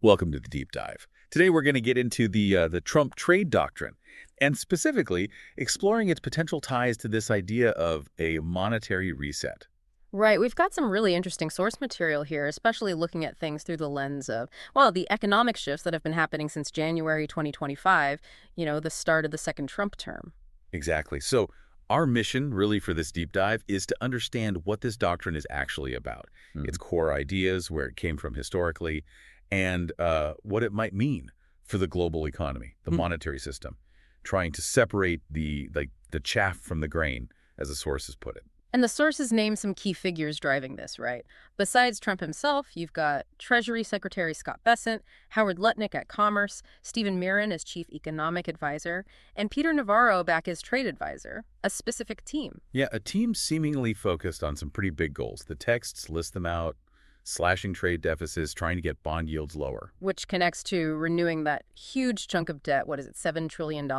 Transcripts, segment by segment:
Welcome to the Deep Dive. Today we're going to get into the Trump Trade Doctrine, and specifically exploring its potential ties to this idea of a monetary reset. Right. We've got some really interesting source material here, especially looking at things through the lens of, well, the economic shifts that have been happening since January 2025, the start of the second Trump term. Exactly. So our mission really for this deep dive is to understand what this doctrine is actually about, its core ideas, where it came from historically, and what it might mean for the global economy, the monetary system, trying to separate the chaff from the grain, as the sources put it. And the sources name some key figures driving this, right? Besides Trump himself, you've got Treasury Secretary Scott Bessent, Howard Lutnick at Commerce, Stephen Miran as Chief Economic Advisor, and Peter Navarro back as Trade Advisor, a specific team. Yeah, a team seemingly focused on some pretty big goals. The texts list them out: slashing trade deficits, trying to get bond yields lower. Which connects to renewing that huge chunk of debt, what is it, $7 trillion,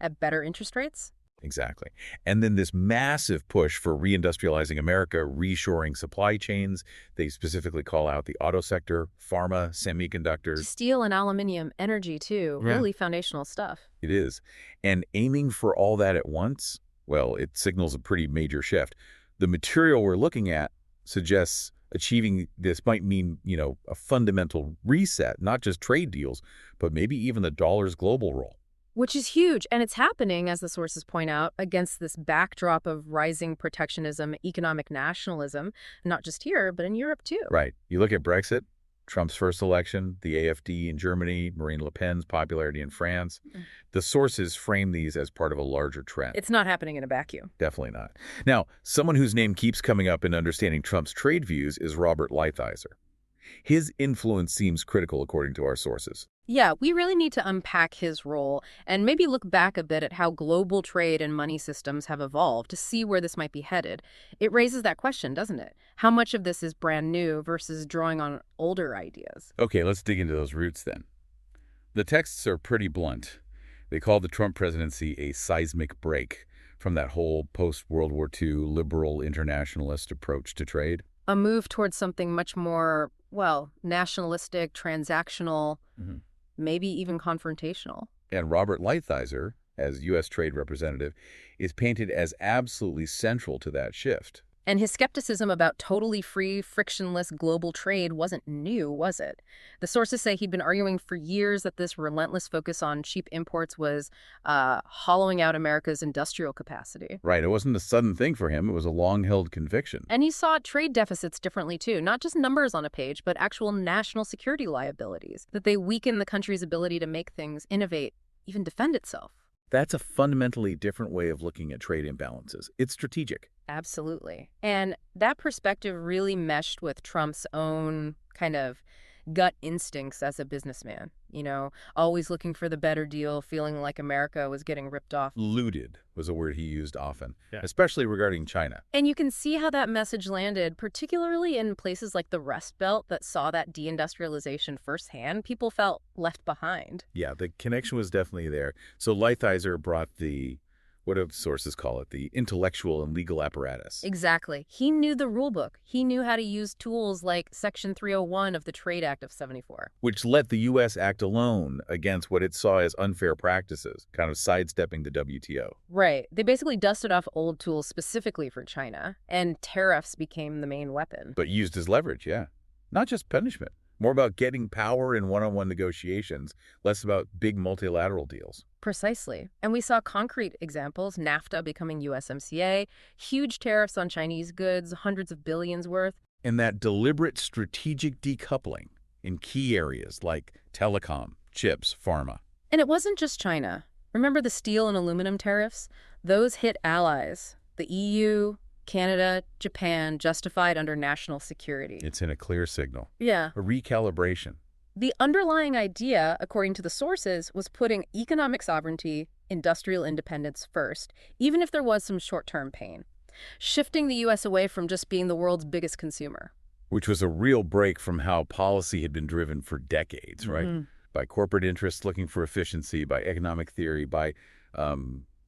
at better interest rates? Exactly. And then this massive push for reindustrializing America, reshoring supply chains. They specifically call out the auto sector, pharma, semiconductors. Steel and aluminum, energy too, Yeah. really foundational stuff. It is. And aiming for all that at once, well, it signals a pretty major shift. The material we're looking at suggests achieving this might mean, a fundamental reset, not just trade deals, but maybe even the dollar's global role. Which is huge, and it's happening, as the sources point out, against this backdrop of rising protectionism, economic nationalism, not just here, but in Europe too. Right. You look at Brexit, Trump's first election, the AfD in Germany, Marine Le Pen's popularity in France. The sources frame these as part of a larger trend. It's not happening in a vacuum. Definitely not. Now, someone whose name keeps coming up in understanding Trump's trade views is Robert Lighthizer. His influence seems critical, according to our sources. Yeah, we really need to unpack his role and maybe look back a bit at how global trade and money systems have evolved to see where this might be headed. It raises that question, doesn't it? How much of this is brand new versus drawing on older ideas? Okay, let's dig into those roots then. The texts are pretty blunt. They call the Trump presidency a seismic break from that whole post-World War II liberal internationalist approach to trade. A move towards something much more, well, nationalistic, transactional, maybe even confrontational. And Robert Lighthizer, as U.S. Trade Representative, is painted as absolutely central to that shift. And his skepticism about totally free, frictionless global trade wasn't new, was it? The sources say he'd been arguing for years that this relentless focus on cheap imports was hollowing out America's industrial capacity. Right, it wasn't a sudden thing for him. It was a long-held conviction. And he saw trade deficits differently, too. Not just numbers on a page, but actual national security liabilities. That they weaken the country's ability to make things, innovate, even defend itself. That's a fundamentally different way of looking at trade imbalances. It's strategic. Absolutely. And that perspective really meshed with Trump's own kind of gut instincts as a businessman, always looking for the better deal, feeling like America was getting ripped off. Looted was a word he used often, especially regarding China. And you can see how that message landed, particularly in places like the Rust Belt that saw that deindustrialization firsthand. People felt left behind. Yeah, the connection was definitely there. So Lighthizer brought what do sources call it, the intellectual and legal apparatus. Exactly. He knew the rule book. He knew how to use tools like Section 301 of the Trade Act of '74. Which let the U.S. act alone against what it saw as unfair practices, kind of sidestepping the WTO. Right. They basically dusted off old tools specifically for China, and tariffs became the main weapon. But used as leverage, yeah. Not just punishment. More about getting power in one-on-one negotiations, less about big multilateral deals. Precisely. And we saw concrete examples, NAFTA becoming USMCA, huge tariffs on Chinese goods, hundreds of billions worth. And that deliberate strategic decoupling in key areas like telecom, chips, pharma. And it wasn't just China. Remember the steel and aluminum tariffs? Those hit allies. The EU, Canada, Japan, justified under national security. It's in a clear signal. Yeah. A recalibration. The underlying idea, according to the sources, was putting economic sovereignty, industrial independence first, even if there was some short-term pain. Shifting the U.S. away from just being the world's biggest consumer. Which was a real break from how policy had been driven for decades, right? By corporate interests looking for efficiency, by economic theory, by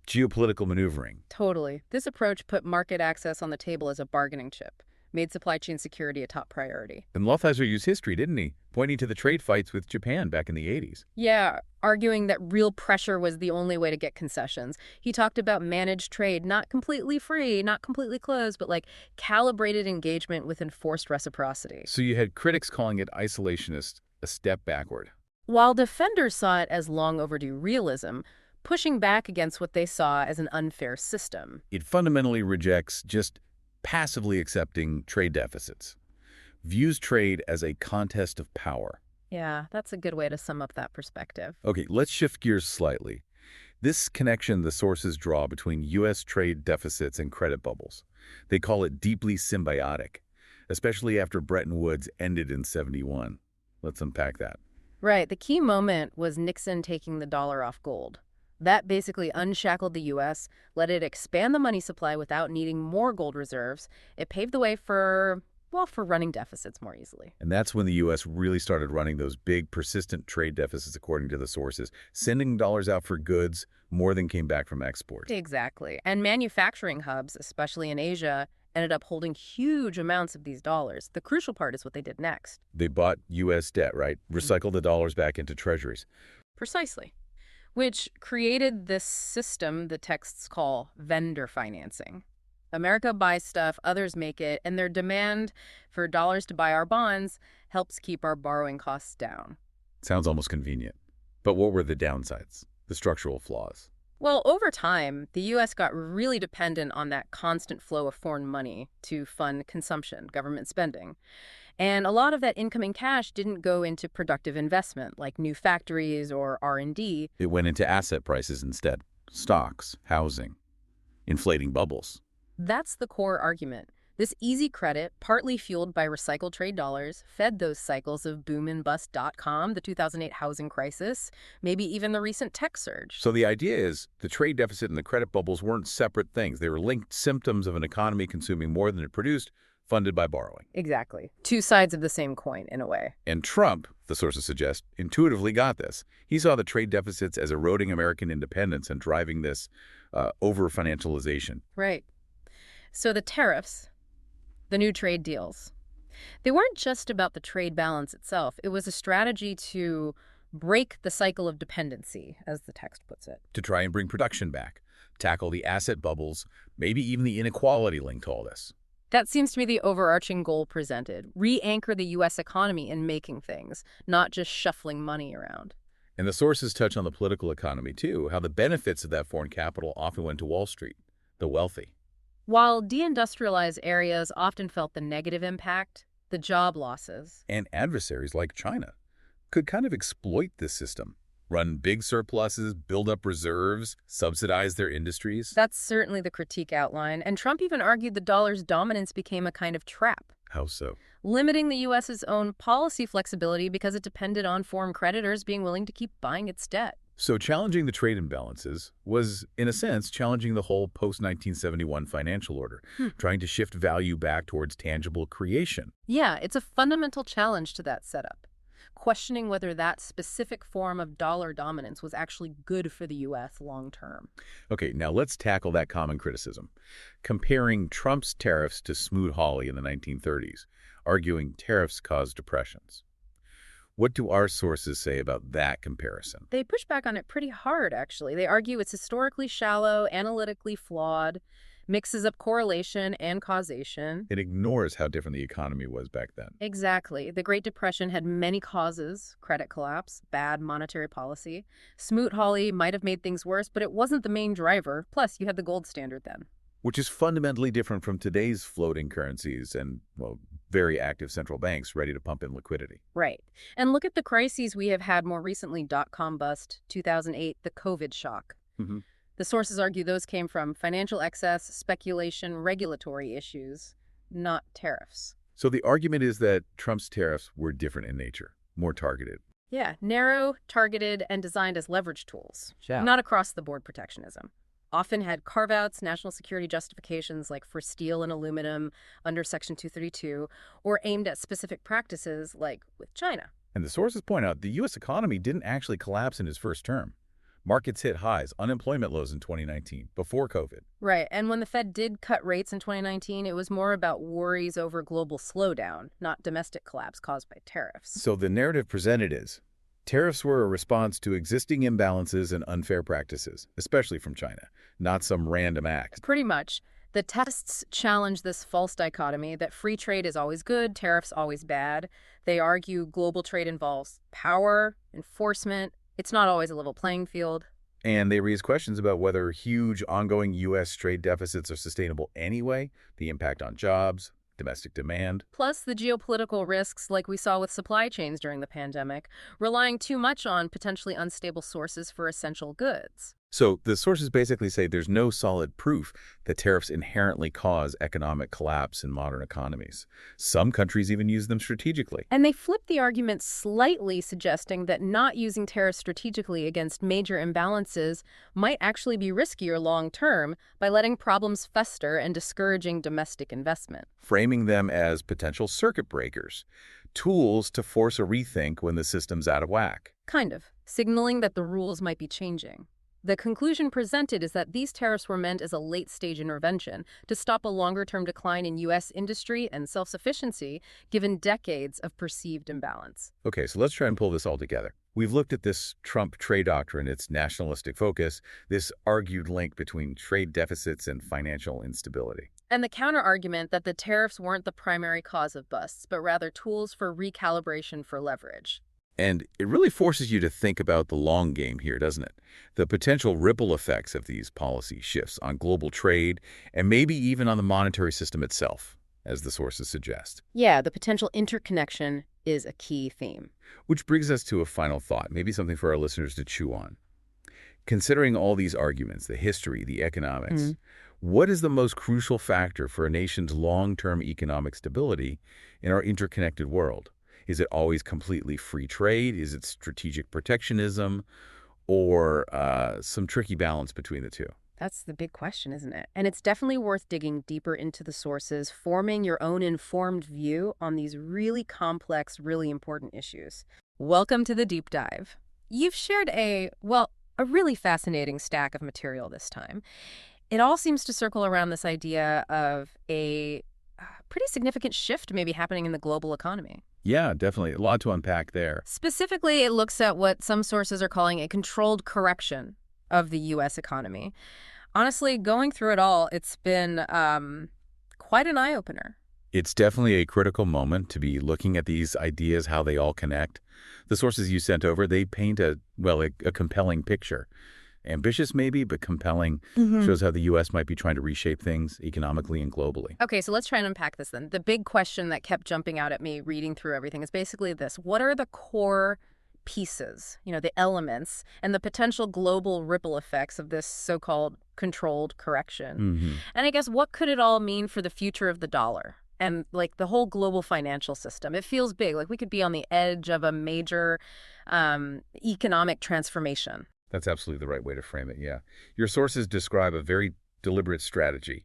geopolitical maneuvering. Totally. This approach put market access on the table as a bargaining chip. made supply chain security a top priority. And Lighthizer used history, didn't he? Pointing to the trade fights with Japan back in the 80s. Yeah, arguing that real pressure was the only way to get concessions. He talked about managed trade, not completely free, not completely closed, but like calibrated engagement with enforced reciprocity. So you had critics calling it isolationist, a step backward. While defenders saw it as long overdue realism, pushing back against what they saw as an unfair system. It fundamentally rejects just passively accepting trade deficits, views trade as a contest of power. Yeah, that's a good way to sum up that perspective. Okay, let's shift gears slightly. This connection the sources draw between U.S. trade deficits and credit bubbles. They call it deeply symbiotic, especially after Bretton Woods ended in '71. Let's unpack that. Right, the key moment was Nixon taking the dollar off gold. That basically unshackled the U.S., let it expand the money supply without needing more gold reserves. It paved the way for running deficits more easily. And that's when the U.S. really started running those big, persistent trade deficits, according to the sources, sending dollars out for goods more than came back from exports. Exactly. And manufacturing hubs, especially in Asia, ended up holding huge amounts of these dollars. The crucial part is what they did next. They bought U.S. debt, right? Recycled the dollars back into treasuries. Precisely. Which created this system the texts call vendor financing. America buys stuff, others make it, and their demand for dollars to buy our bonds helps keep our borrowing costs down. Sounds almost convenient. But what were the downsides, the structural flaws? Well, over time, the U.S. got really dependent on that constant flow of foreign money to fund consumption, government spending. And a lot of that incoming cash didn't go into productive investment, like new factories or R&D. It went into asset prices instead. Stocks, housing, inflating bubbles. That's the core argument. This easy credit, partly fueled by recycled trade dollars, fed those cycles of boom and bust .com, the 2008 housing crisis, maybe even the recent tech surge. So the idea is the trade deficit and the credit bubbles weren't separate things. They were linked symptoms of an economy consuming more than it produced, funded by borrowing. Exactly. Two sides of the same coin, in a way. And Trump, the sources suggest, intuitively got this. He saw the trade deficits as eroding American independence and driving this over-financialization. Right. So the tariffs, the new trade deals, they weren't just about the trade balance itself. It was a strategy to break the cycle of dependency, as the text puts it. To try and bring production back, tackle the asset bubbles, maybe even the inequality linked to all this. That seems to be the overarching goal presented. Re-anchor the U.S. economy in making things, not just shuffling money around. And the sources touch on the political economy, too, how the benefits of that foreign capital often went to Wall Street, the wealthy. While deindustrialized areas often felt the negative impact, the job losses. And adversaries like China could kind of exploit this system, run big surpluses, build up reserves, subsidize their industries. That's certainly the critique outline, and Trump even argued the dollar's dominance became a kind of trap. How so? Limiting the U.S.'s own policy flexibility because it depended on foreign creditors being willing to keep buying its debt. So challenging the trade imbalances was, in a sense, challenging the whole post-1971 financial order, trying to shift value back towards tangible creation. Yeah, it's a fundamental challenge to that setup, questioning whether that specific form of dollar dominance was actually good for the U.S. long term. Okay, now let's tackle that common criticism. Comparing Trump's tariffs to Smoot-Hawley in the 1930s, arguing tariffs caused depressions. What do our sources say about that comparison? They push back on it pretty hard, actually. They argue it's historically shallow, analytically flawed, mixes up correlation and causation. It ignores how different the economy was back then. Exactly. The Great Depression had many causes: credit collapse, bad monetary policy. Smoot-Hawley might have made things worse, but it wasn't the main driver. Plus, you had the gold standard then. Which is fundamentally different from today's floating currencies and, well, very active central banks ready to pump in liquidity. Right. And look at the crises we have had more recently: dot-com bust, 2008, the COVID shock. The sources argue those came from financial excess, speculation, regulatory issues, not tariffs. So the argument is that Trump's tariffs were different in nature, more targeted. Yeah, narrow, targeted, and designed as leverage tools, not across-the-board protectionism. Often had carve-outs, national security justifications like for steel and aluminum under Section 232, or aimed at specific practices like with China. And the sources point out the U.S. economy didn't actually collapse in his first term. Markets hit highs, unemployment lows in 2019, before COVID. Right, and when the Fed did cut rates in 2019, it was more about worries over global slowdown, not domestic collapse caused by tariffs. So the narrative presented is, tariffs were a response to existing imbalances and unfair practices, especially from China, not some random act. Pretty much. The tests challenge this false dichotomy that free trade is always good, tariffs always bad. They argue global trade involves power, enforcement. It's not always a level playing field. And they raise questions about whether huge ongoing U.S. trade deficits are sustainable anyway, the impact on jobs, domestic demand. Plus the geopolitical risks like we saw with supply chains during the pandemic, relying too much on potentially unstable sources for essential goods. So the sources basically say there's no solid proof that tariffs inherently cause economic collapse in modern economies. Some countries even use them strategically. And they flip the argument slightly, suggesting that not using tariffs strategically against major imbalances might actually be riskier long-term by letting problems fester and discouraging domestic investment. Framing them as potential circuit breakers, tools to force a rethink when the system's out of whack. Kind of, signaling that the rules might be changing. The conclusion presented is that these tariffs were meant as a late-stage intervention to stop a longer-term decline in U.S. industry and self-sufficiency, given decades of perceived imbalance. Okay, so let's try and pull this all together. We've looked at this Trump Trade Doctrine, its nationalistic focus, this argued link between trade deficits and financial instability. And the counter-argument that the tariffs weren't the primary cause of busts, but rather tools for recalibration for leverage. And it really forces you to think about the long game here, doesn't it? The potential ripple effects of these policy shifts on global trade and maybe even on the monetary system itself, as the sources suggest. Yeah, the potential interconnection is a key theme. Which brings us to a final thought, maybe something for our listeners to chew on. Considering all these arguments, the history, the economics, what is the most crucial factor for a nation's long-term economic stability in our interconnected world? Is it always completely free trade? Is it strategic protectionism? Or some tricky balance between the two? That's the big question, isn't it? And it's definitely worth digging deeper into the sources, forming your own informed view on these really complex, really important issues. Welcome to the deep dive. You've shared a really fascinating stack of material this time. It all seems to circle around this idea of a pretty significant shift maybe happening in the global economy. Yeah, definitely. A lot to unpack there. Specifically, it looks at what some sources are calling a controlled correction of the U.S. economy. Honestly, going through it all, it's been quite an eye-opener. It's definitely a critical moment to be looking at these ideas, how they all connect. The sources you sent over, they paint a compelling picture. Ambitious maybe, but compelling. Shows how the U.S. might be trying to reshape things economically and globally. Okay, so let's try and unpack this then. The big question that kept jumping out at me reading through everything is basically this. What are the core pieces, the elements, and the potential global ripple effects of this so-called controlled correction? And I guess what could it all mean for the future of the dollar? And like the whole global financial system? It feels big, like we could be on the edge of a major economic transformation. That's absolutely the right way to frame it, yeah. Your sources describe a very deliberate strategy.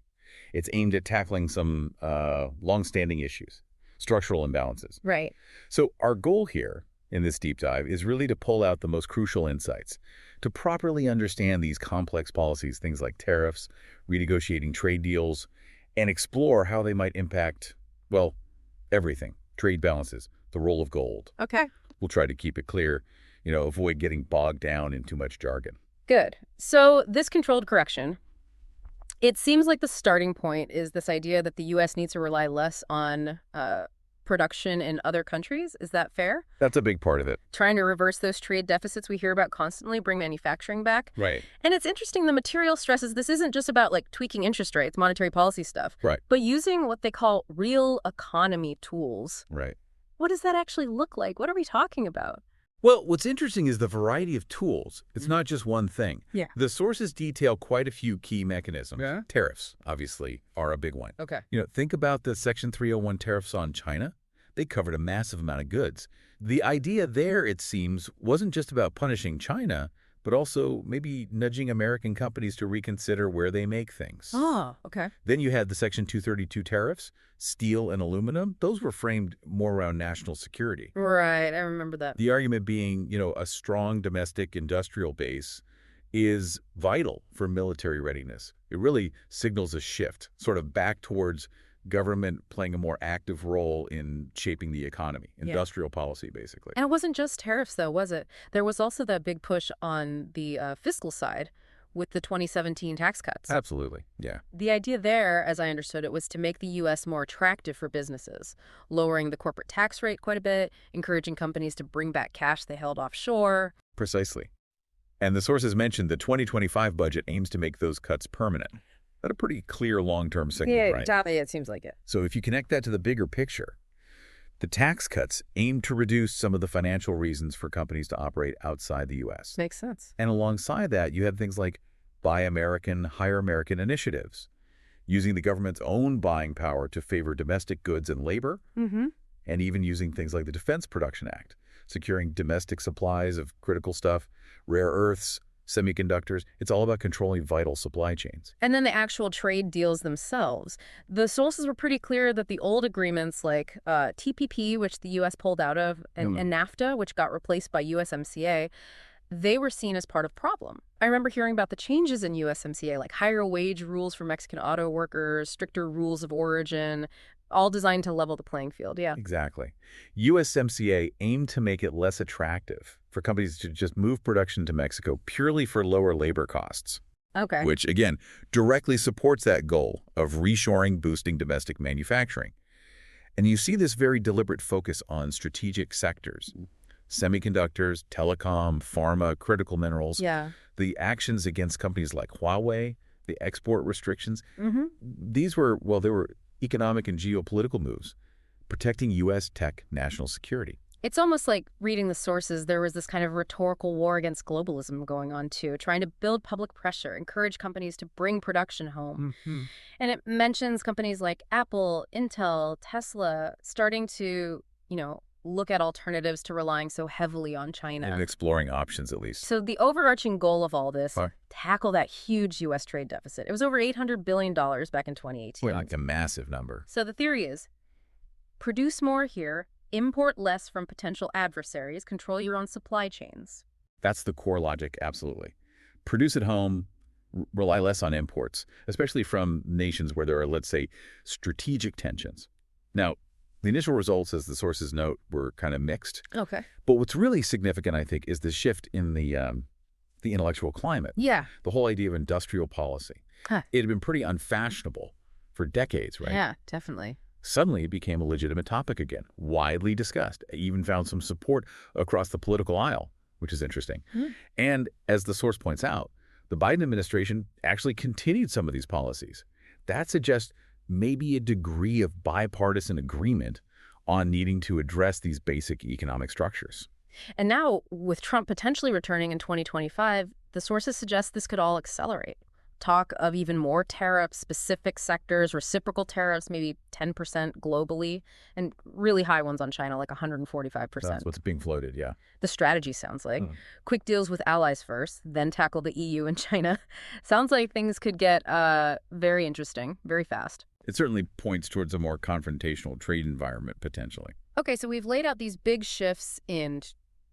It's aimed at tackling some long-standing issues, structural imbalances. Right. So our goal here in this deep dive is really to pull out the most crucial insights, to properly understand these complex policies, things like tariffs, renegotiating trade deals, and explore how they might impact, everything, trade balances, the role of gold. Okay. We'll try to keep it clear, avoid getting bogged down in too much jargon. Good. So this controlled correction, it seems like the starting point is this idea that the U.S. needs to rely less on production in other countries. Is that fair? That's a big part of it. Trying to reverse those trade deficits we hear about constantly, bring manufacturing back. Right. And it's interesting, the material stresses this isn't just about like tweaking interest rates, monetary policy stuff. Right. But using what they call real economy tools. Right. What does that actually look like? What are we talking about? Well, what's interesting is the variety of tools. It's not just one thing. Yeah. The sources detail quite a few key mechanisms. Yeah. Tariffs, obviously, are a big one. Okay. Think about the Section 301 tariffs on China. They covered a massive amount of goods. The idea there, it seems, wasn't just about punishing China, but also maybe nudging American companies to reconsider where they make things. Oh, okay. Then you had the Section 232 tariffs, steel and aluminum. Those were framed more around national security. Right. I remember that. The argument being, a strong domestic industrial base is vital for military readiness. It really signals a shift, sort of back towards government playing a more active role in shaping the economy, industrial policy, basically. And it wasn't just tariffs, though, was it? There was also that big push on the fiscal side with the 2017 tax cuts. Absolutely, yeah. The idea there, as I understood it, was to make the U.S. more attractive for businesses, lowering the corporate tax rate quite a bit, encouraging companies to bring back cash they held offshore. Precisely. And the sources mentioned the 2025 budget aims to make those cuts permanent. That's a pretty clear long-term signal, right? Yeah, it seems like it. So if you connect that to the bigger picture, the tax cuts aim to reduce some of the financial reasons for companies to operate outside the U.S. Makes sense. And alongside that, you have things like Buy American, Hire American initiatives, using the government's own buying power to favor domestic goods and labor, and even using things like the Defense Production Act, securing domestic supplies of critical stuff, rare earths, semiconductors. It's all about controlling vital supply chains. And then the actual trade deals themselves. The sources were pretty clear that the old agreements like TPP, which the U.S. pulled out of, and NAFTA, which got replaced by USMCA, they were seen as part of the problem. I remember hearing about the changes in USMCA, like higher wage rules for Mexican auto workers, stricter rules of origin, all designed to level the playing field, yeah. Exactly. USMCA aimed to make it less attractive for companies to just move production to Mexico purely for lower labor costs. Okay. Which, again, directly supports that goal of reshoring, boosting domestic manufacturing. And you see this very deliberate focus on strategic sectors. Semiconductors, telecom, pharma, critical minerals. Yeah. The actions against companies like Huawei, the export restrictions, these were, well, they were economic and geopolitical moves, protecting U.S. tech national security. It's almost like reading the sources, there was this kind of rhetorical war against globalism going on, too, trying to build public pressure, encourage companies to bring production home. And it mentions companies like Apple, Intel, Tesla, starting to, look at alternatives to relying so heavily on China. And exploring options, at least. So the overarching goal of all this, tackle that huge U.S. trade deficit. It was over $800 billion back in 2018. Well, like a massive number. So the theory is, produce more here, import less from potential adversaries, control your own supply chains. That's the core logic, absolutely. Produce at home, rely less on imports, especially from nations where there are, let's say, strategic tensions. Now, the initial results, as the sources note, were kind of mixed. Okay. But what's really significant, I think, is the shift in the intellectual climate. Yeah. The whole idea of industrial policy. It had been pretty unfashionable for decades, right? Yeah, definitely. Suddenly it became a legitimate topic again, widely discussed. It even found some support across the political aisle, which is interesting. And as the source points out, the Biden administration actually continued some of these policies. That suggests maybe a degree of bipartisan agreement on needing to address these basic economic structures. And now, with Trump potentially returning in 2025, the sources suggest this could all accelerate. Talk of even more tariffs, specific sectors, reciprocal tariffs, maybe 10% globally, and really high ones on China, like 145%. That's what's being floated, yeah. The strategy sounds like. Quick deals with allies first, then tackle the EU and China. Sounds like things could get very interesting, very fast. It certainly points towards a more confrontational trade environment, potentially. Okay, so we've laid out these big shifts in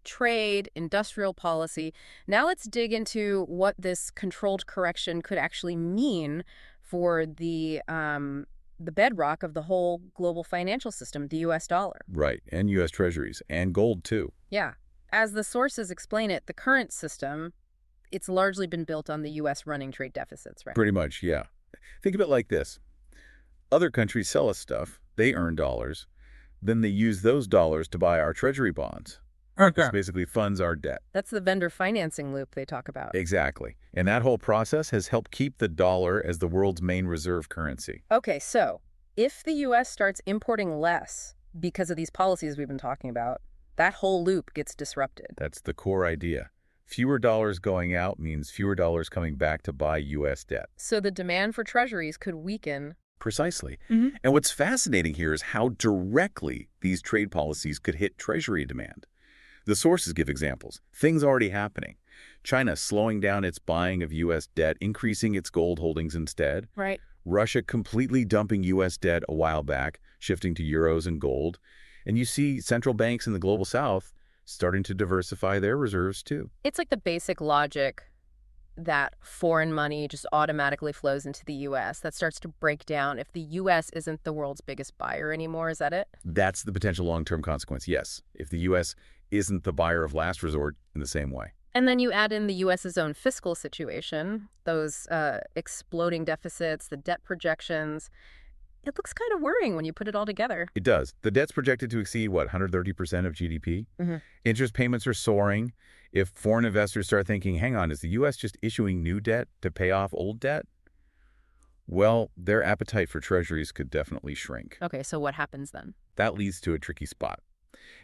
trade, industrial policy. Now let's dig into what this controlled correction could actually mean for the bedrock of the whole global financial system, the U.S. dollar. Right, and U.S. treasuries, and gold, too. Yeah. As the sources explain it, the current system, it's largely been built on the U.S. running trade deficits, right? Pretty much, yeah. Think of it like this. Other countries sell us stuff, they earn dollars, then they use those dollars to buy our treasury bonds. Okay. Which basically funds our debt. That's the vendor financing loop they talk about. Exactly. And that whole process has helped keep the dollar as the world's main reserve currency. Okay, so if the U.S. starts importing less because of these policies we've been talking about, that whole loop gets disrupted. That's the core idea. Fewer dollars going out means fewer dollars coming back to buy U.S. debt. So the demand for treasuries could weaken. Precisely. And what's fascinating here is how directly these trade policies could hit treasury demand. The sources give examples. Things already happening. China slowing down its buying of U.S. debt, increasing its gold holdings instead. Right. Russia completely dumping U.S. debt a while back, shifting to euros and gold. And you see central banks in the global south starting to diversify their reserves too. It's like the basic logic that foreign money just automatically flows into the U.S. That starts to break down if the U.S. isn't the world's biggest buyer anymore. Is that it? That's the potential long-term consequence, yes, if the U.S. isn't the buyer of last resort in the same way. And then you add in the U.S.'s own fiscal situation, those exploding deficits, the debt projections. It looks kind of worrying when you put it all together. It does. The debt's projected to exceed, what, 130% of GDP? Interest payments are soaring. If foreign investors start thinking, hang on, is the U.S. just issuing new debt to pay off old debt? Well, their appetite for treasuries could definitely shrink. Okay, so what happens then? That leads to a tricky spot.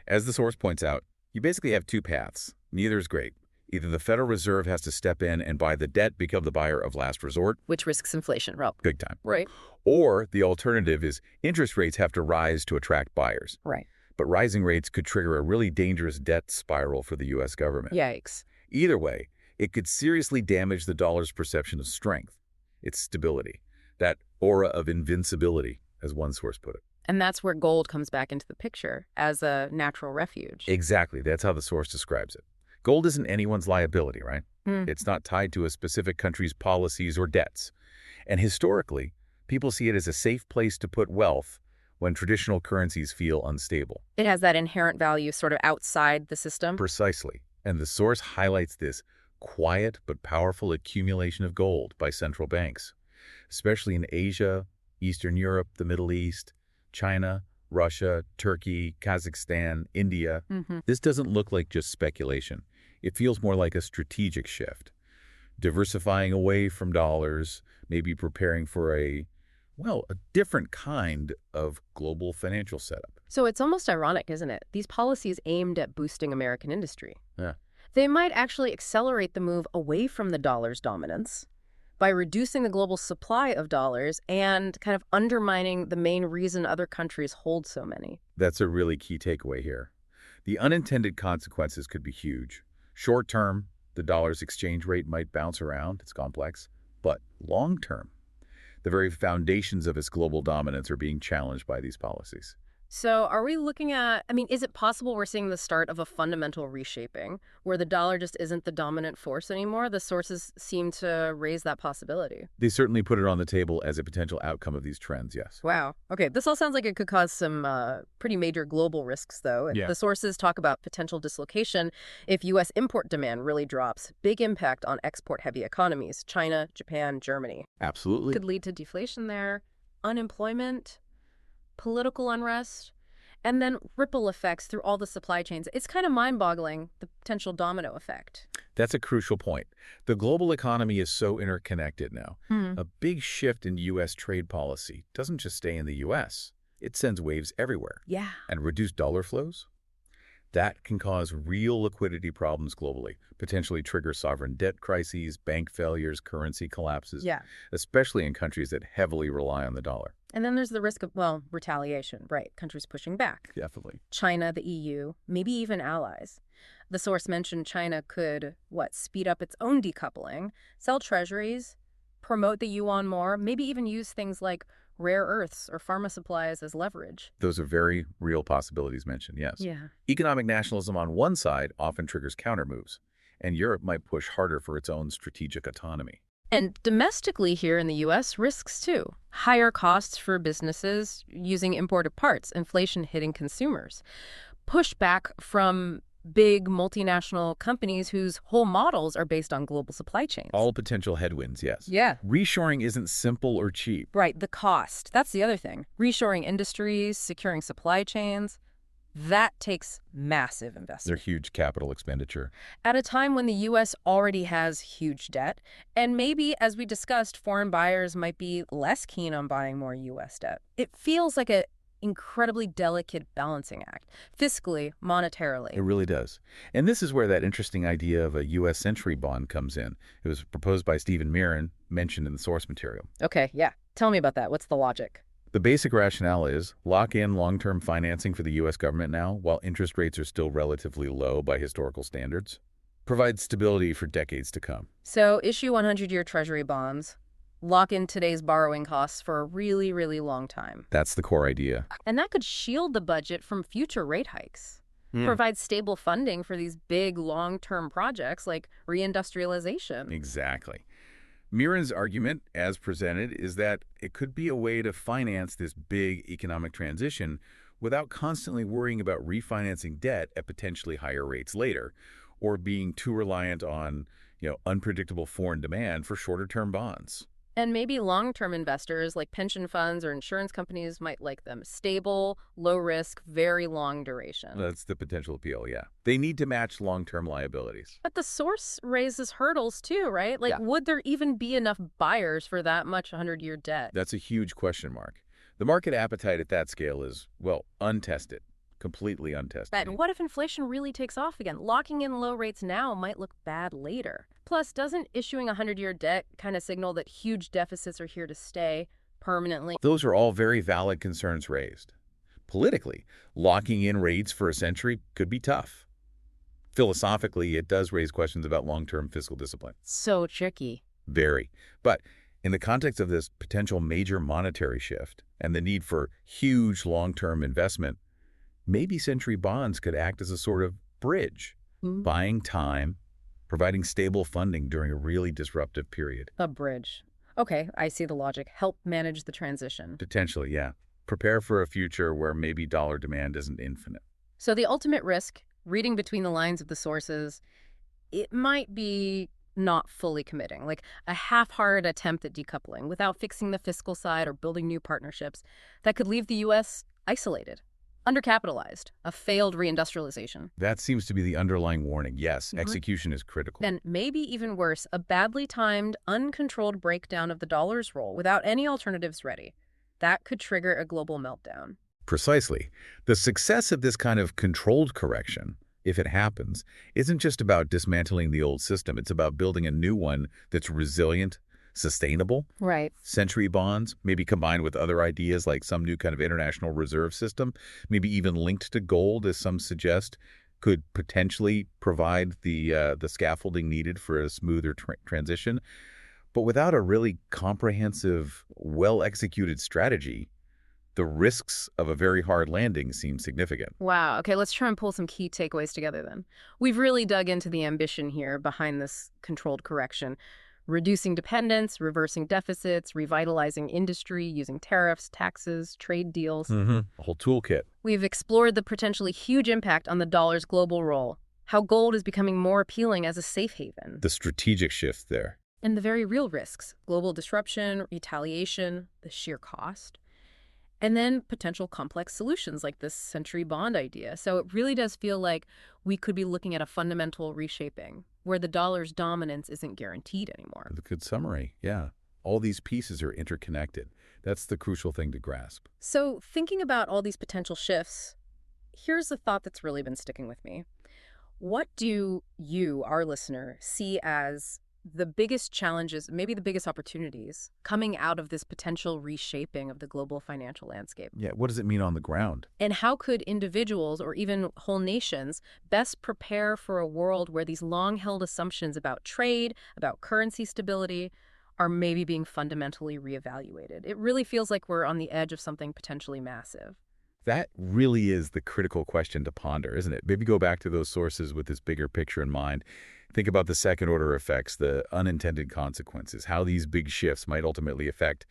As the source points out, you basically have two paths. Neither is great. Either the Federal Reserve has to step in and buy the debt, become the buyer of last resort. Which risks inflation, Rob. Big time. Right. Or the alternative is interest rates have to rise to attract buyers. Right. But rising rates could trigger a really dangerous debt spiral for the U.S. government. Yikes. Either way, it could seriously damage the dollar's perception of strength, its stability, that aura of invincibility, as one source put it. And that's where gold comes back into the picture as a natural refuge. Exactly. That's how the source describes it. Gold isn't anyone's liability, right? It's not tied to a specific country's policies or debts. And historically, people see it as a safe place to put wealth when traditional currencies feel unstable. It has that inherent value sort of outside the system. Precisely. And the source highlights this quiet but powerful accumulation of gold by central banks, especially in Asia, Eastern Europe, the Middle East, China, Russia, Turkey, Kazakhstan, India. This doesn't look like just speculation. It feels more like a strategic shift, diversifying away from dollars, maybe preparing for a different kind of global financial setup. So it's almost ironic, isn't it? These policies aimed at boosting American industry. Yeah. They might actually accelerate the move away from the dollar's dominance by reducing the global supply of dollars and kind of undermining the main reason other countries hold so many. That's a really key takeaway here. The unintended consequences could be huge. Short term, the dollar's exchange rate might bounce around. It's complex. But long term, the very foundations of its global dominance are being challenged by these policies. So are we looking at, is it possible we're seeing the start of a fundamental reshaping where the dollar just isn't the dominant force anymore? The sources seem to raise that possibility. They certainly put it on the table as a potential outcome of these trends, yes. Wow. Okay, this all sounds like it could cause some pretty major global risks, though. Yeah. The sources talk about potential dislocation if U.S. import demand really drops. Big impact on export-heavy economies, China, Japan, Germany. Absolutely. Could lead to deflation there, unemployment, political unrest, and then ripple effects through all the supply chains. It's kind of mind-boggling, the potential domino effect. That's a crucial point. The global economy is so interconnected now. A big shift in U.S. trade policy doesn't just stay in the U.S. It sends waves everywhere. Yeah. And reduced dollar flows? That can cause real liquidity problems globally, potentially trigger sovereign debt crises, bank failures, currency collapses, especially in countries that heavily rely on the dollar. And then there's the risk of, retaliation, right? Countries pushing back. Definitely. China, the EU, maybe even allies. The source mentioned China could, speed up its own decoupling, sell treasuries, promote the yuan more, maybe even use things like rare earths or pharma supplies as leverage. Those are very real possibilities mentioned, yes. Yeah. Economic nationalism on one side often triggers countermoves, and Europe might push harder for its own strategic autonomy. And domestically here in the U.S., risks too. Higher costs for businesses using imported parts, inflation hitting consumers. Pushback from big multinational companies whose whole models are based on global supply chains. All potential headwinds, yes. Yeah. Reshoring isn't simple or cheap. Right, the cost. That's the other thing. Reshoring industries, securing supply chains, that takes massive investment. They're huge capital expenditure. At a time when the U.S. already has huge debt, and maybe, as we discussed, foreign buyers might be less keen on buying more U.S. debt. It feels like an incredibly delicate balancing act, fiscally, monetarily. It really does. And this is where that interesting idea of a U.S. century bond comes in. It was proposed by Stephen Mirren, mentioned in the source material. Okay, yeah. Tell me about that. What's the logic? The basic rationale is lock in long-term financing for the U.S. government now while interest rates are still relatively low by historical standards. Provide stability for decades to come. So issue 100-year Treasury bonds, lock in today's borrowing costs for a really, really long time. That's the core idea. And that could shield the budget from future rate hikes. provides stable funding for these big long-term projects like reindustrialization. Exactly. Mirren's argument, as presented, is that it could be a way to finance this big economic transition without constantly worrying about refinancing debt at potentially higher rates later, or being too reliant on, unpredictable foreign demand for shorter-term bonds. And maybe long-term investors like pension funds or insurance companies might like them. Stable, low risk, very long duration. That's the potential appeal, yeah. They need to match long-term liabilities. But the source raises hurdles too, right? Like, Yeah. would there even be enough buyers for that much 100-year debt? That's a huge question mark. The market appetite at that scale is, well, untested, completely untested. But what if inflation really takes off again? Locking in low rates now might look bad later. Plus, doesn't issuing 100-year debt kind of signal that huge deficits are here to stay permanently? Those are all very valid concerns raised. Politically, locking in rates for a century could be tough. Philosophically, it does raise questions about long-term fiscal discipline. So tricky. Very. But in the context of this potential major monetary shift and the need for huge long-term investment, maybe century bonds could act as a sort of bridge, buying time, providing stable funding during a really disruptive period. A bridge. Okay, I see the logic. Help manage the transition. Potentially, yeah. Prepare for a future where maybe dollar demand isn't infinite. So the ultimate risk, reading between the lines of the sources, it might be not fully committing, like a half-hearted attempt at decoupling without fixing the fiscal side or building new partnerships that could leave the U.S. isolated, undercapitalized, a failed reindustrialization. That seems to be the underlying warning. Yes, execution is critical. Then maybe even worse, a badly timed, uncontrolled breakdown of the dollar's role without any alternatives ready. That could trigger a global meltdown. Precisely. The success of this kind of controlled correction, if it happens, isn't just about dismantling the old system. It's about building a new one that's resilient, sustainable. Right. Century bonds, maybe combined with other ideas like some new kind of international reserve system, maybe even linked to gold, as some suggest, could potentially provide the scaffolding needed for a smoother transition. But without a really comprehensive, well-executed strategy, the risks of a very hard landing seem significant. Wow. Okay, let's try and pull some key takeaways together then. We've really dug into the ambition here behind this controlled correction. Reducing dependence, reversing deficits, revitalizing industry, using tariffs, taxes, trade deals. A whole toolkit. We've explored the potentially huge impact on the dollar's global role, how gold is becoming more appealing as a safe haven. The strategic shift there. And the very real risks, global disruption, retaliation, the sheer cost. And then potential complex solutions like this century bond idea. So it really does feel like we could be looking at a fundamental reshaping where the dollar's dominance isn't guaranteed anymore. That's a good summary, yeah. All these pieces are interconnected. That's the crucial thing to grasp. So thinking about all these potential shifts, here's a thought that's really been sticking with me. What do you, our listener, see as the biggest challenges, maybe the biggest opportunities coming out of this potential reshaping of the global financial landscape? Yeah, what does it mean on the ground? And how could individuals or even whole nations best prepare for a world where these long-held assumptions about trade, about currency stability, are maybe being fundamentally reevaluated? It really feels like we're on the edge of something potentially massive. That really is the critical question to ponder, isn't it? Maybe go back to those sources with this bigger picture in mind. Think about the second-order effects, the unintended consequences, how these big shifts might ultimately affect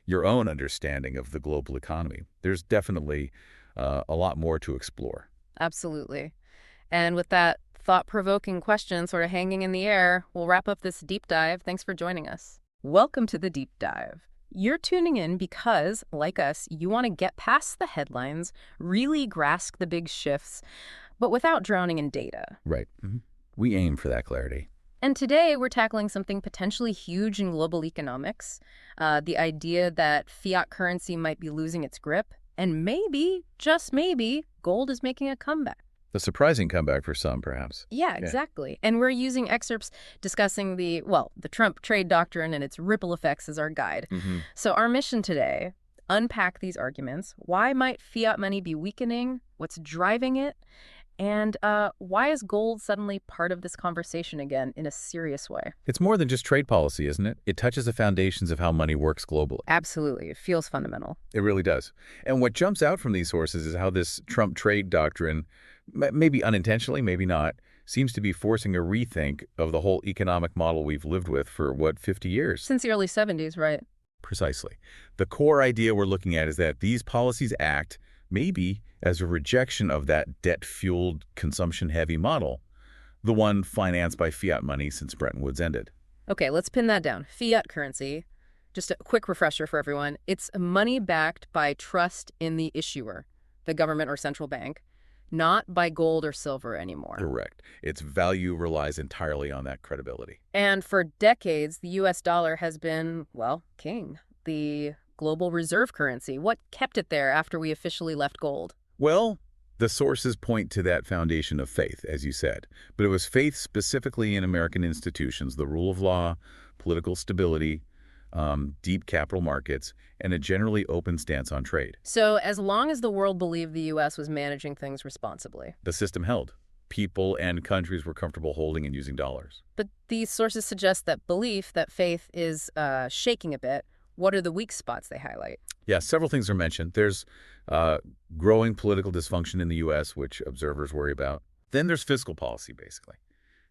your own understanding of the global economy. There's definitely a lot more to explore. Absolutely. And with that thought-provoking question sort of hanging in the air, we'll wrap up this deep dive. Thanks for joining us. Welcome to the deep dive. You're tuning in because, like us, you want to get past the headlines, really grasp the big shifts, but without drowning in data. Right. We aim for that clarity. And today we're tackling something potentially huge in global economics, the idea that fiat currency might be losing its grip, and maybe, just maybe, gold is making a comeback. A surprising comeback for some, perhaps. Yeah, exactly. And we're using excerpts discussing the Trump Trade Doctrine and its ripple effects as our guide. So our mission today, unpack these arguments. Why might fiat money be weakening? What's driving it? And why is gold suddenly part of this conversation again in a serious way? It's more than just trade policy, isn't it? It touches the foundations of how money works globally. Absolutely. It feels fundamental. It really does. And what jumps out from these sources is how this Trump Trade Doctrine maybe unintentionally, maybe not, seems to be forcing a rethink of the whole economic model we've lived with for, what, 50 years? Since the early 70s, right? Precisely. The core idea we're looking at is that these policies act maybe as a rejection of that debt-fueled, consumption-heavy model, the one financed by fiat money since Bretton Woods ended. Okay, let's pin that down. Fiat currency, just a quick refresher for everyone. It's money backed by trust in the issuer, the government or central bank, not by gold or silver anymore. Correct. Its value relies entirely on that credibility. And for decades, the U.S. dollar has been, well, king, the global reserve currency. What kept it there after we officially left gold? Well, the sources point to that foundation of faith, as you said. But it was faith specifically in American institutions, the rule of law, political stability, deep capital markets, and a generally open stance on trade. So as long as the world believed the U.S. was managing things responsibly. The system held. People and countries were comfortable holding and using dollars. But these sources suggest that belief, that faith, is shaking a bit. What are the weak spots they highlight? Yeah, several things are mentioned. There's growing political dysfunction in the U.S., which observers worry about. Then there's fiscal policy, basically.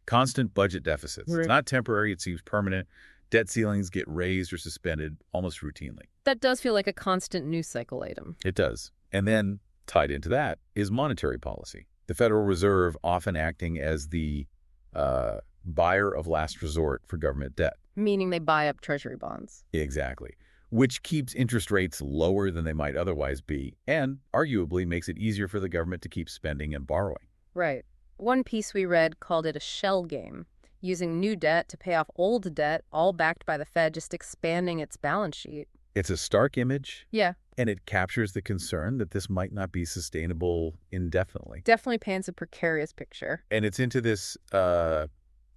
Constant budget deficits. Right. It's not temporary, it seems permanent. Debt ceilings get raised or suspended almost routinely. That does feel like a constant news cycle item. It does. And then, tied into that, is monetary policy. The Federal Reserve often acting as the buyer of last resort for government debt. Meaning they buy up treasury bonds. Exactly. Which keeps interest rates lower than they might otherwise be, and arguably makes it easier for the government to keep spending and borrowing. Right. One piece we read called it a shell game, using new debt to pay off old debt, all backed by the Fed, just expanding its balance sheet. It's a stark image. Yeah. And it captures the concern that this might not be sustainable indefinitely. Definitely paints a precarious picture. And it's into this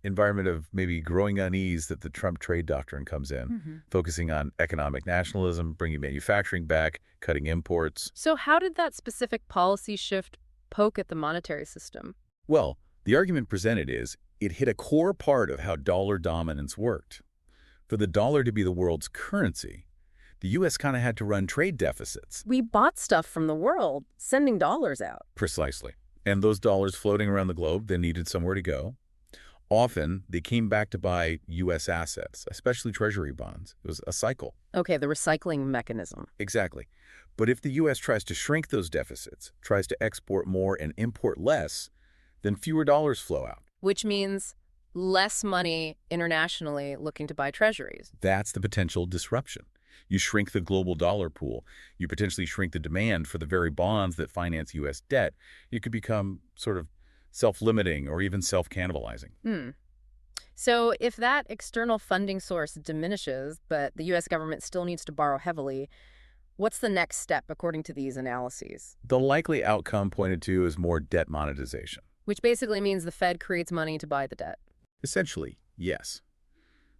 environment of maybe growing unease that the Trump Trade Doctrine comes in, focusing on economic nationalism, bringing manufacturing back, cutting imports. So how did that specific policy shift poke at the monetary system? Well, the argument presented is it hit a core part of how dollar dominance worked. For the dollar to be the world's currency, the U.S. kind of had to run trade deficits. We bought stuff from the world, sending dollars out. Precisely. And those dollars floating around the globe then needed somewhere to go. Often, they came back to buy U.S. assets, especially treasury bonds. It was a cycle. Okay, the recycling mechanism. Exactly. But if the U.S. tries to shrink those deficits, tries to export more and import less, then fewer dollars flow out. Which means less money internationally looking to buy treasuries. That's the potential disruption. You shrink the global dollar pool. You potentially shrink the demand for the very bonds that finance U.S. debt. You could become sort of self-limiting or even self-cannibalizing. So if that external funding source diminishes, but the U.S. government still needs to borrow heavily, what's the next step according to these analyses? The likely outcome pointed to is more debt monetization. Which basically means the Fed creates money to buy the debt. Essentially, yes.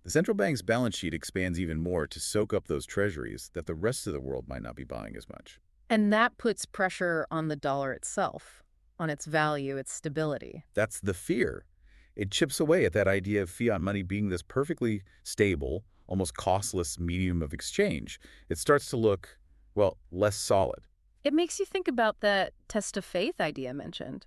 The central bank's balance sheet expands even more to soak up those treasuries that the rest of the world might not be buying as much. And that puts pressure on the dollar itself, on its value, its stability. That's the fear. It chips away at that idea of fiat money being this perfectly stable, almost costless medium of exchange. It starts to look, well, less solid. It makes you think about that test of faith idea mentioned.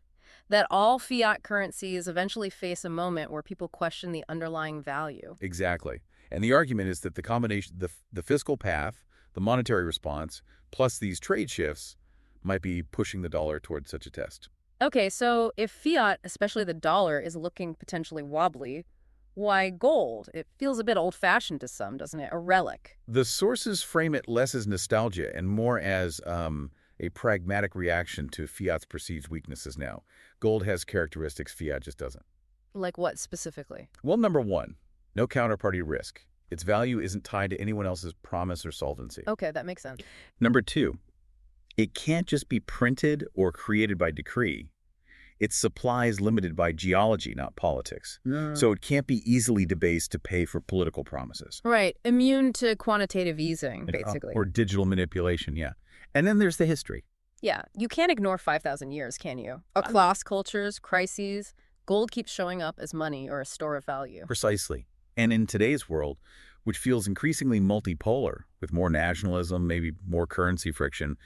That all fiat currencies eventually face a moment where people question the underlying value. Exactly. And the argument is that the combination, the fiscal path, the monetary response, plus these trade shifts might be pushing the dollar towards such a test. Okay, so if fiat, especially the dollar, is looking potentially wobbly, why gold? It feels a bit old-fashioned to some, doesn't it? A relic. The sources frame it less as nostalgia and more as a pragmatic reaction to fiat's perceived weaknesses now. Gold has characteristics fiat just doesn't. Like what specifically? Well, number one, no counterparty risk. Its value isn't tied to anyone else's promise or solvency. Okay, that makes sense. Number two, it can't just be printed or created by decree. Its supply is limited by geology, not politics. So it can't be easily debased to pay for political promises. Right, immune to quantitative easing, basically. Or digital manipulation, yeah. And then there's the history. Yeah, you can't ignore 5,000 years, can you? Across cultures, crises, gold keeps showing up as money or a store of value. Precisely. And in today's world, which feels increasingly multipolar, with more nationalism, maybe more currency friction,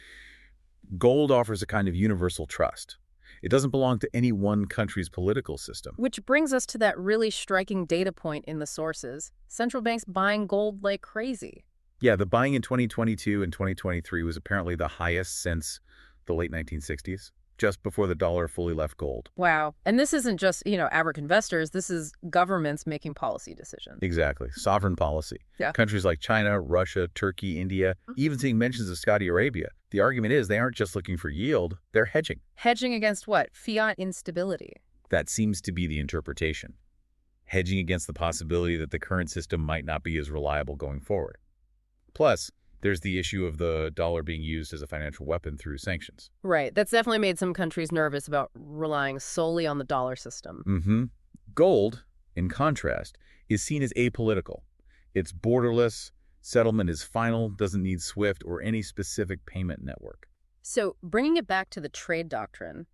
gold offers a kind of universal trust. It doesn't belong to any one country's political system. Which brings us to that really striking data point in the sources. Central banks buying gold like crazy. Yeah, the buying in 2022 and 2023 was apparently the highest since the late 1960s, just before the dollar fully left gold. Wow. And this isn't just, average investors. This is governments making policy decisions. Exactly. Sovereign policy. Yeah. Countries like China, Russia, Turkey, India, even seeing mentions of Saudi Arabia. The argument is they aren't just looking for yield, they're hedging. Hedging against what? Fiat instability. That seems to be the interpretation. Hedging against the possibility that the current system might not be as reliable going forward. Plus, there's the issue of the dollar being used as a financial weapon through sanctions. Right. That's definitely made some countries nervous about relying solely on the dollar system. Gold, in contrast, is seen as apolitical. It's borderless, settlement is final, doesn't need SWIFT or any specific payment network. So bringing it back to the trade doctrine,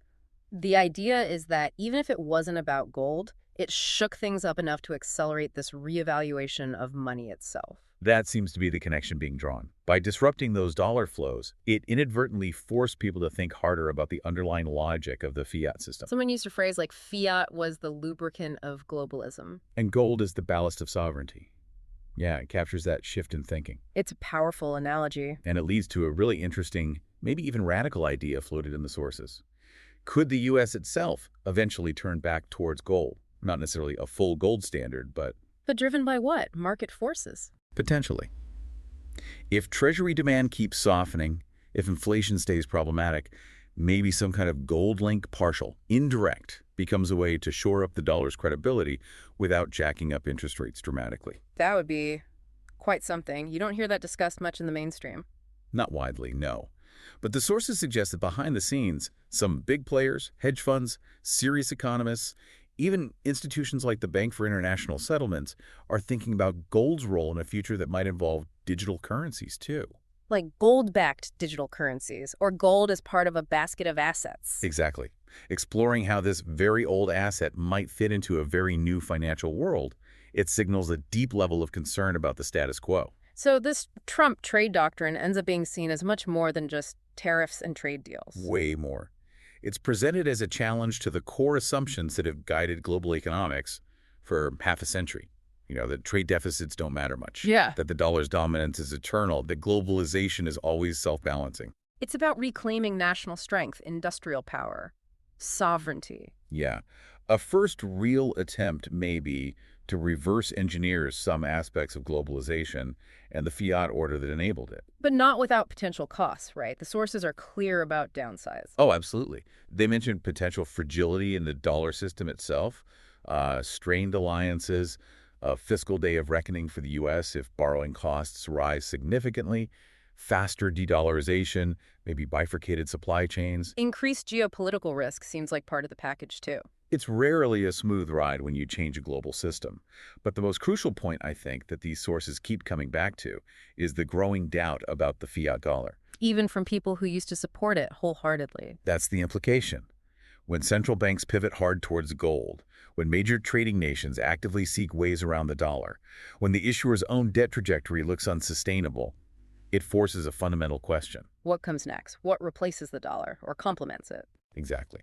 the idea is that even if it wasn't about gold, it shook things up enough to accelerate this reevaluation of money itself. That seems to be the connection being drawn. By disrupting those dollar flows, it inadvertently forced people to think harder about the underlying logic of the fiat system. Someone used a phrase like fiat was the lubricant of globalism. And gold is the ballast of sovereignty. Yeah, it captures that shift in thinking. It's a powerful analogy. And it leads to a really interesting, maybe even radical idea floated in the sources. Could the U.S. itself eventually turn back towards gold? Not necessarily a full gold standard, but driven by what? Market forces. potentially. If Treasury demand keeps softening, if inflation stays problematic, maybe some kind of gold link partial, indirect, becomes a way to shore up the dollar's credibility without jacking up interest rates dramatically. That would be quite something. You don't hear that discussed much in the mainstream. Not widely, no. But the sources suggest that behind the scenes, some big players, hedge funds, serious economists, even institutions like the Bank for International Settlements are thinking about gold's role in a future that might involve digital currencies, too. Like gold-backed digital currencies, or gold as part of a basket of assets. Exactly. Exploring how this very old asset might fit into a very new financial world, it signals a deep level of concern about the status quo. So this Trump Trade Doctrine ends up being seen as much more than just tariffs and trade deals. Way more. It's presented as a challenge to the core assumptions that have guided global economics for half a century. That trade deficits don't matter much. Yeah. That the dollar's dominance is eternal. That globalization is always self-balancing. It's about reclaiming national strength, industrial power, sovereignty. Yeah. A first real attempt may be to reverse engineer some aspects of globalization and the fiat order that enabled it. But not without potential costs, right? The sources are clear about downsides. Oh, absolutely. They mentioned potential fragility in the dollar system itself, strained alliances, a fiscal day of reckoning for the U.S. if borrowing costs rise significantly, faster de-dollarization, maybe bifurcated supply chains. Increased geopolitical risk seems like part of the package, too. It's rarely a smooth ride when you change a global system. But the most crucial point, I think, that these sources keep coming back to is the growing doubt about the fiat dollar. Even from people who used to support it wholeheartedly. That's the implication. When central banks pivot hard towards gold, when major trading nations actively seek ways around the dollar, when the issuer's own debt trajectory looks unsustainable, it forces a fundamental question. What comes next? What replaces the dollar or complements it? Exactly.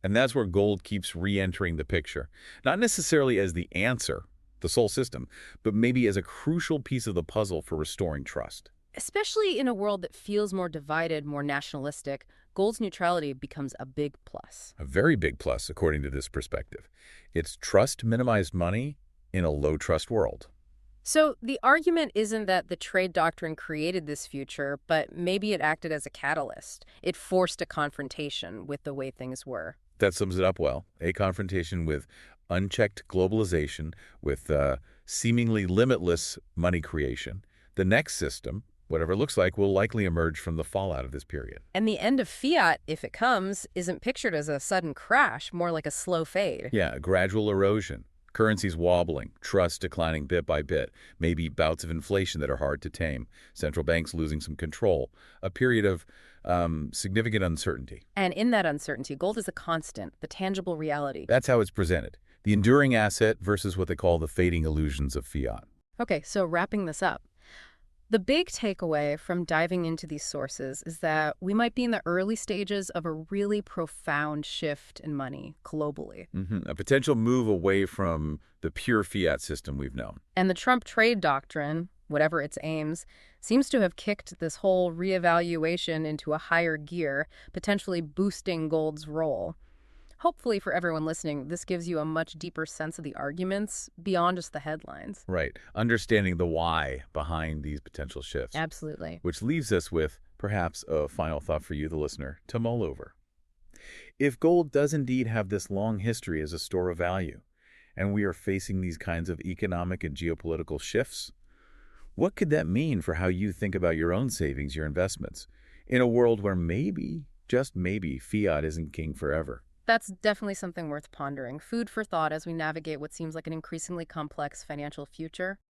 And that's where gold keeps re-entering the picture, not necessarily as the answer, the sole system, but maybe as a crucial piece of the puzzle for restoring trust. Especially in a world that feels more divided, more nationalistic, gold's neutrality becomes a big plus. A very big plus, according to this perspective. It's trust-minimized money in a low-trust world. So the argument isn't that the trade doctrine created this future, but maybe it acted as a catalyst. It forced a confrontation with the way things were. That sums it up well. A confrontation with unchecked globalization, with seemingly limitless money creation. The next system, whatever it looks like, will likely emerge from the fallout of this period. And the end of fiat, if it comes, isn't pictured as a sudden crash, more like a slow fade. Yeah, a gradual erosion. Currencies wobbling, trust declining bit by bit, maybe bouts of inflation that are hard to tame, central banks losing some control, a period of significant uncertainty. And in that uncertainty, gold is a constant, the tangible reality. That's how it's presented. The enduring asset versus what they call the fading illusions of fiat. Okay, so wrapping this up. The big takeaway from diving into these sources is that we might be in the early stages of a really profound shift in money globally. A potential move away from the pure fiat system we've known. And the Trump Trade Doctrine, whatever its aims, seems to have kicked this whole reevaluation into a higher gear, potentially boosting gold's role. Hopefully for everyone listening, this gives you a much deeper sense of the arguments beyond just the headlines. Right. Understanding the why behind these potential shifts. Absolutely. Which leaves us with perhaps a final thought for you, the listener, to mull over. If gold does indeed have this long history as a store of value, and we are facing these kinds of economic and geopolitical shifts, what could that mean for how you think about your own savings, your investments, in a world where maybe, just maybe, fiat isn't king forever? That's definitely something worth pondering. Food for thought as we navigate what seems like an increasingly complex financial future.